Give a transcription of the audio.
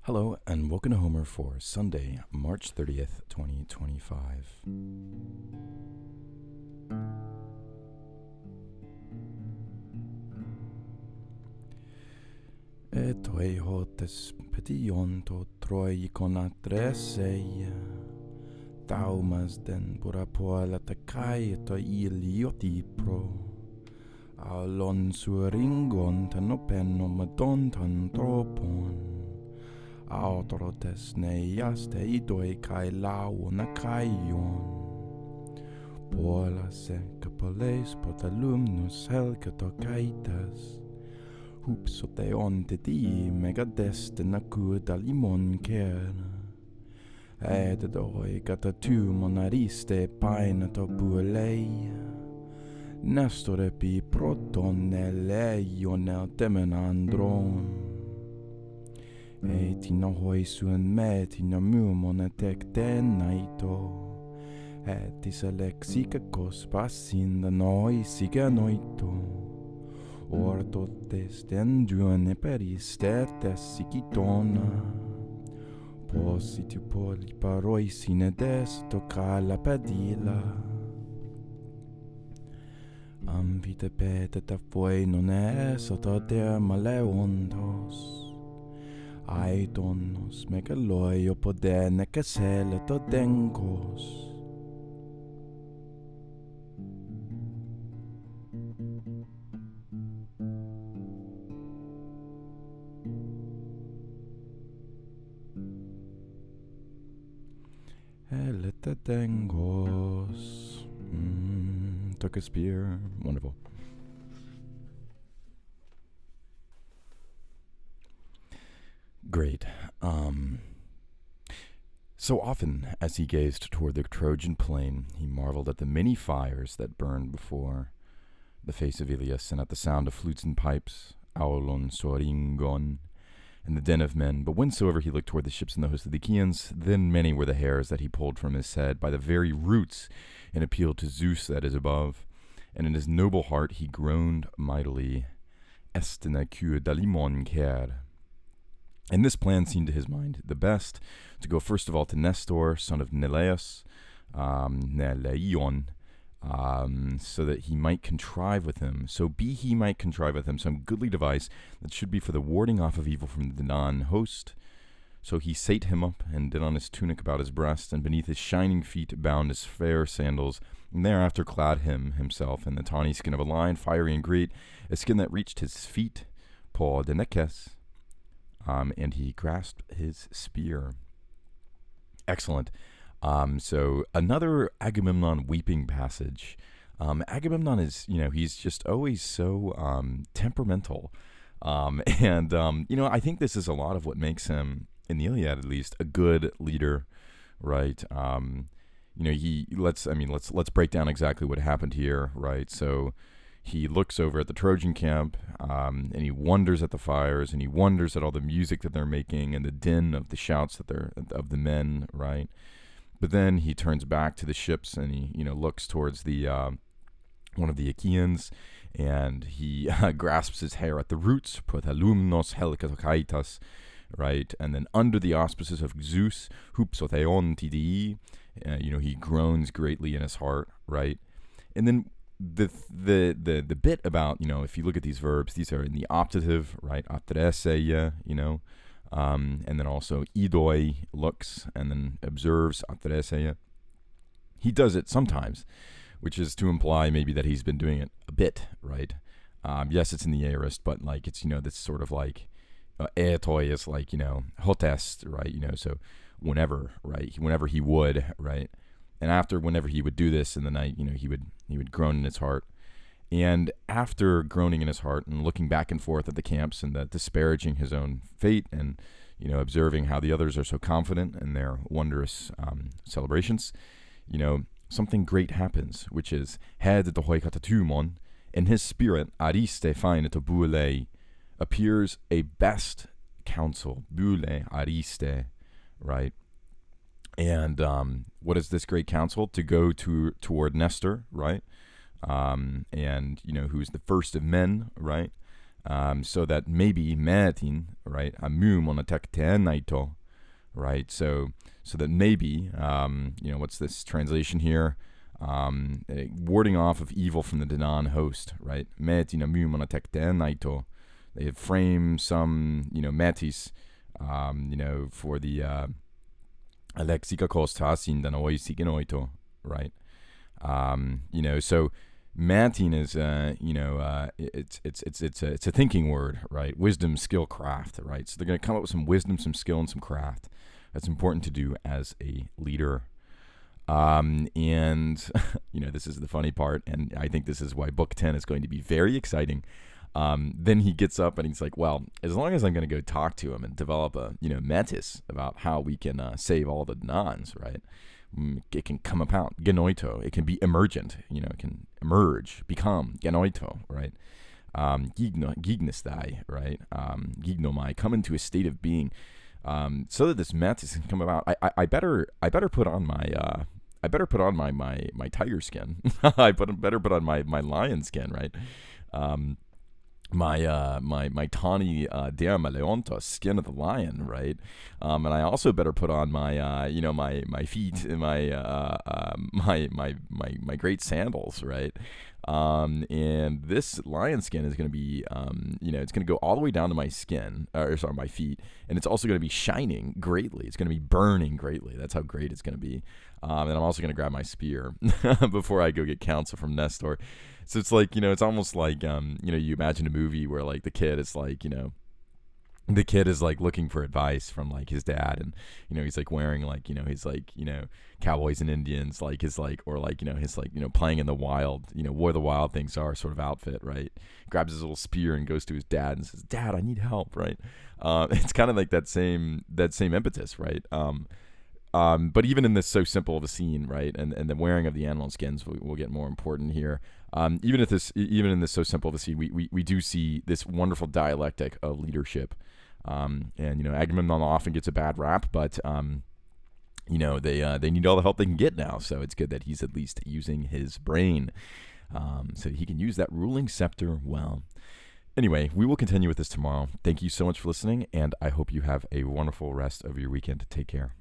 Hello and welcome to Homer for Sunday, March 30th, 2025. Toi hotes petion to troi con adresseia. Taumas den pura poela te kai to ilioti pro. Aulon suringon tan openo madon tan tropon. Autorotes neias te idoi kai lau na kaion. Pola se capoles potalumnus helca to kaitas. Hupso te onte di mega destina kuda limon ker. Ede doi gata tu monariste paina to buelei. Nestore pi proton eleion temenandron. Tina hoi suen me tina mumon tek naito. Etis alexica cospasin da noi siga noito. Ortotes denduane peristetes sikitona. Positu poli paroi sine desto cala padilla. Ambite pete ta foi non eso to derma leondos. Aidonos megaloi poder necasele to dengos. Elete dengos. Took a spear. Wonderful. Great. So often, as he gazed toward the Trojan plain, he marveled at the many fires that burned before the face of Ilias, and at the sound of flutes and pipes, aulon soringon, and the din of men. But whensoever he looked toward the ships and the host of the Achaeans, then many were the hairs that he pulled from his head by the very roots, and appealed to Zeus that is above. And in his noble heart he groaned mightily, estina cur dalimon ker. And this plan seemed to his mind the best, to go first of all to Nestor, son of Neleus, Neleion, so that he might contrive with him. He might contrive with him some goodly device that should be for the warding off of evil from the Danaan host. So he sate him up, and did on his tunic about his breast, and beneath his shining feet bound his fair sandals, and thereafter clad himself in the tawny skin of a lion, fiery and great, a skin that reached his feet, paw de nekes. And he grasped his spear. Excellent. So another Agamemnon weeping passage. Agamemnon is, he's just always so temperamental. I think this is a lot of what makes him, in the Iliad at least, a good leader, right? Let's break down exactly what happened here, right? So he looks over at the Trojan camp, and he wonders at the fires, and he wonders at all the music that they're making, and the din of the shouts of the men, right? But then he turns back to the ships, and he, looks towards the one of the Achaeans, and he grasps his hair at the roots, protalumnos helkatokaitas, right? And then under the auspices of Zeus, hupsotheon tidii, he groans greatly in his heart, right? And then the bit about, if you look at these verbs, these are in the optative, right? Atreseia, and then also idoi, looks, and then observes, atreseia. He does it sometimes, which is to imply maybe that he's been doing it a bit, right? Yes, it's in the aorist, but like it's, this sort of like etoi is like, hotest, right? So whenever, right? Whenever he would, right? And after, whenever he would do this in the night, he would groan in his heart. And after groaning in his heart and looking back and forth at the camps and disparaging his own fate and, observing how the others are so confident in their wondrous celebrations, something great happens, which is head the hoikatatumon, in his spirit, ariste fine to boule, appears a best counsel, boule, ariste, right? And what is this great counsel? To go toward Nestor, right? And, who's the first of men, right? so that maybe metin, right, amu monatekte naito, right? So that maybe, what's this translation here? Warding off of evil from the Danan host, right? Metin amu monatekte naito. They frame some, metis, for the Alexica Kostasin dan oisigenoito, right? So mantin is, it's a thinking word, right? Wisdom, skill, craft, right? So they're going to come up with some wisdom, some skill, and some craft. That's important to do as a leader. And this is the funny part, and I think this is why book 10 is going to be very exciting. Then he gets up and he's like, well, as long as I'm going to go talk to him and develop a, metis about how we can save all the nuns, right? It can come about, genoito. It can be emergent, it can emerge, become, genoito, right? Gignestai, right? Gignomai, come into a state of being, so that this metis can come about. I better put on my, my tiger skin. I better put on my lion skin, right? My tawny Diamaleonta, skin of the lion, right? And I also better put on my my feet and my great sandals, right? And this lion skin is going to be, it's going to go all the way down to my skin, my feet, and it's also going to be shining greatly. It's going to be burning greatly. That's how great it's going to be. And I'm also going to grab my spear before I go get counsel from Nestor. So it's like, it's almost like, you imagine a movie where like the kid is like, looking for advice from like his dad, and he's like wearing like his like cowboys and Indians like his like, or like his like playing in the wild, where the wild things are sort of outfit, right? Grabs his little spear and goes to his dad and says, "Dad, I need help," right? It's kind of like that same impetus, right? But even in this so simple of a scene, right, and the wearing of the animal skins will get more important here. Even in this so simple of a scene, we do see this wonderful dialectic of leadership. And Agamemnon often gets a bad rap, but they need all the help they can get now. So it's good that he's at least using his brain, so he can use that ruling scepter well. Anyway, we will continue with this tomorrow. Thank you so much for listening, and I hope you have a wonderful rest of your weekend. Take care.